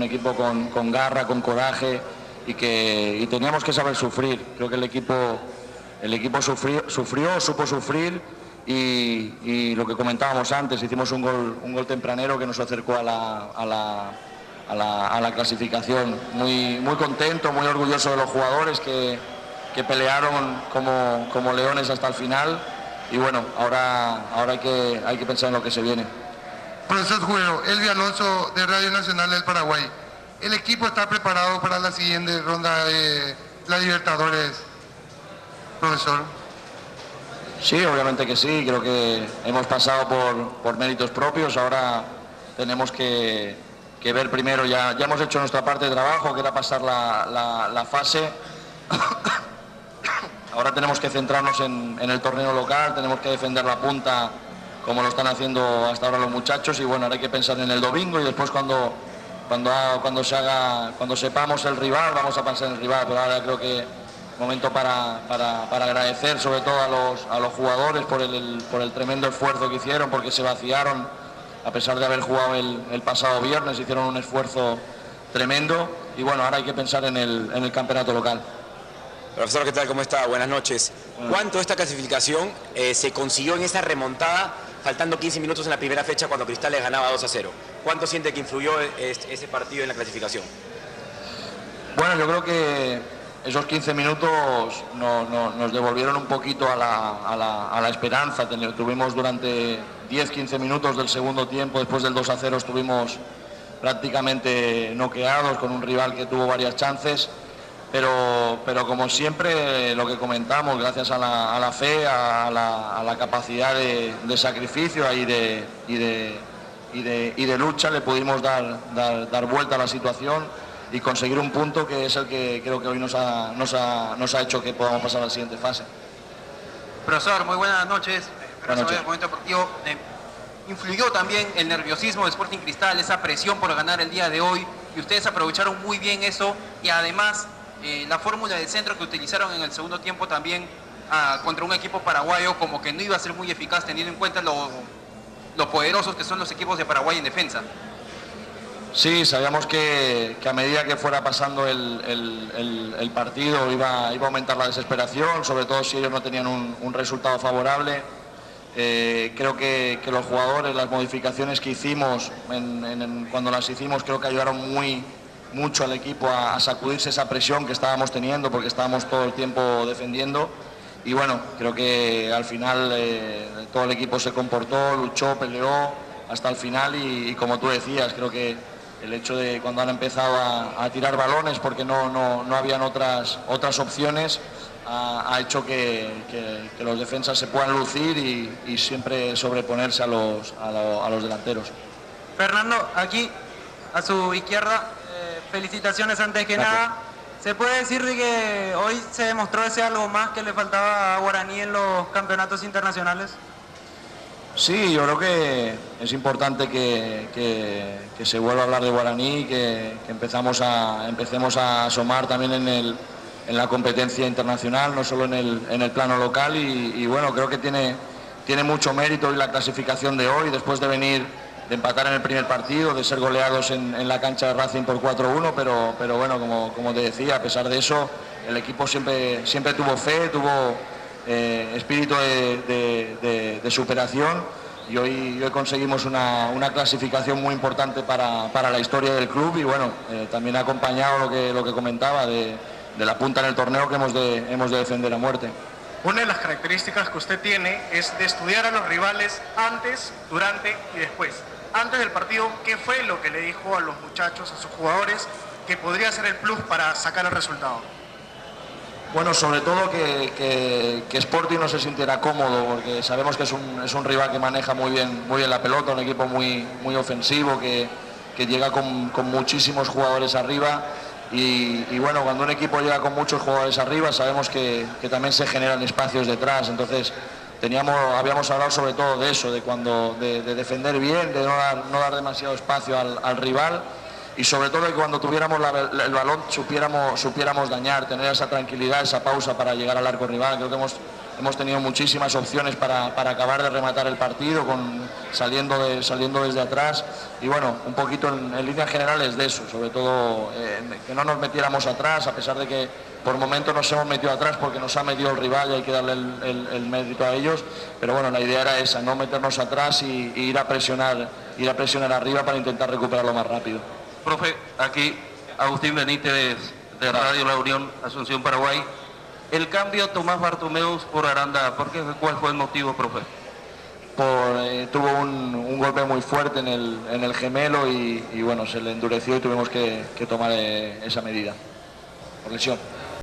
equipo con garra, con coraje y teníamos que saber sufrir. Creo que el equipo sufrió, supo sufrir y lo que comentábamos antes, hicimos un gol tempranero que nos acercó a la clasificación. Muy contento, muy orgulloso de los jugadores que pelearon como leones hasta el final y bueno, ahora hay que pensar en lo que se viene. Profesor Juero, Elvi Alonso de Radio Nacional del Paraguay. ¿El equipo está preparado para la siguiente ronda de la Libertadores, profesor? Sí, obviamente que sí, creo que hemos pasado por méritos propios, ahora tenemos que ver primero, ya hemos hecho nuestra parte de trabajo, que era pasar la fase, ahora tenemos que centrarnos en el torneo local, tenemos que defender la punta como lo están haciendo hasta ahora los muchachos y bueno, ahora hay que pensar en el domingo y después cuando sepamos el rival, vamos a pensar en el rival, pero ahora creo que momento para agradecer sobre todo a los jugadores por el tremendo esfuerzo que hicieron, porque se vaciaron a pesar de haber jugado el pasado viernes, hicieron un esfuerzo tremendo y bueno, ahora hay que pensar en el campeonato local. Profesor, ¿qué tal? ¿Cómo está? Buenas noches. ¿Cuánto esta clasificación se consiguió en esa remontada, faltando 15 minutos en la primera fecha cuando Cristal les ganaba 2-0? ¿Cuánto siente que influyó ese partido en la clasificación? Bueno, yo creo que esos 15 minutos nos devolvieron un poquito a la esperanza. Tuvimos durante 10-15 minutos del segundo tiempo, después del 2-0 estuvimos prácticamente noqueados con un rival que tuvo varias chances, pero como siempre lo que comentamos, gracias a la fe, a la capacidad de sacrificio y de lucha, le pudimos dar vuelta a la situación y conseguir un punto que es el que creo que hoy nos ha hecho que podamos pasar a la siguiente fase. Profesor, muy buenas noches. Buenas noches. El momento deportivo, influyó también el nerviosismo de Sporting Cristal, esa presión por ganar el día de hoy, y ustedes aprovecharon muy bien eso, y además la fórmula del centro que utilizaron en el segundo tiempo también contra un equipo paraguayo como que no iba a ser muy eficaz teniendo en cuenta lo poderosos que son los equipos de Paraguay en defensa. Sí, sabíamos que a medida que fuera pasando el partido iba a aumentar la desesperación, sobre todo si ellos no tenían un resultado favorable. Creo que los jugadores, las modificaciones que hicimos, cuando las hicimos, creo que ayudaron mucho al equipo a sacudirse esa presión que estábamos teniendo, porque estábamos todo el tiempo defendiendo. Y bueno, creo que al final todo el equipo se comportó, luchó, peleó hasta el final y como tú decías, creo que el hecho de cuando han empezado a tirar balones porque no habían otras opciones ha hecho que los defensas se puedan lucir y siempre sobreponerse a los delanteros. Fernando, aquí a su izquierda, felicitaciones antes que nada. ¿Se puede decir de que hoy se demostró ese algo más que le faltaba a Guaraní en los campeonatos internacionales? Sí, yo creo que es importante que se vuelva a hablar de Guaraní, que empecemos a asomar también en la competencia internacional, no solo en el plano local y bueno, creo que tiene mucho mérito hoy la clasificación de hoy, después de empatar en el primer partido, de ser goleados en la cancha de Racing por 4-1, pero bueno, como te decía, a pesar de eso, el equipo siempre tuvo fe, tuvo espíritu de superación y hoy conseguimos una clasificación muy importante para la historia del club y bueno, también ha acompañado lo que comentaba de la punta en el torneo que hemos de defender a muerte. Una de las características que usted tiene es de estudiar a los rivales antes, durante y después. Antes del partido, ¿qué fue lo que le dijo a los muchachos, a sus jugadores, que podría ser el plus para sacar el resultado? Bueno, sobre todo que Sporting no se sintiera cómodo, porque sabemos que es un rival que maneja muy bien la pelota, un equipo muy ofensivo, que llega con muchísimos jugadores arriba y bueno, cuando un equipo llega con muchos jugadores arriba sabemos que también se generan espacios detrás, entonces habíamos hablado sobre todo de eso, de defender bien, de no dar demasiado espacio al rival. Y sobre todo que cuando tuviéramos el balón supiéramos dañar, tener esa tranquilidad, esa pausa para llegar al arco rival. Creo que hemos tenido muchísimas opciones para acabar de rematar el partido, saliendo desde atrás, y bueno, un poquito en líneas generales de eso, sobre todo que no nos metiéramos atrás, a pesar de que por momentos nos hemos metido atrás porque nos ha metido el rival y hay que darle el mérito a ellos, pero bueno, la idea era esa, no meternos atrás y ir a presionar arriba para intentar recuperarlo más rápido. Profe, aquí Agustín Benítez de Radio La Unión, Asunción, Paraguay. El cambio Tomás Bartomeus por Aranda, ¿cuál fue el motivo, profe? Tuvo un golpe muy fuerte en el gemelo y bueno, se le endureció y tuvimos que tomar esa medida por lesión.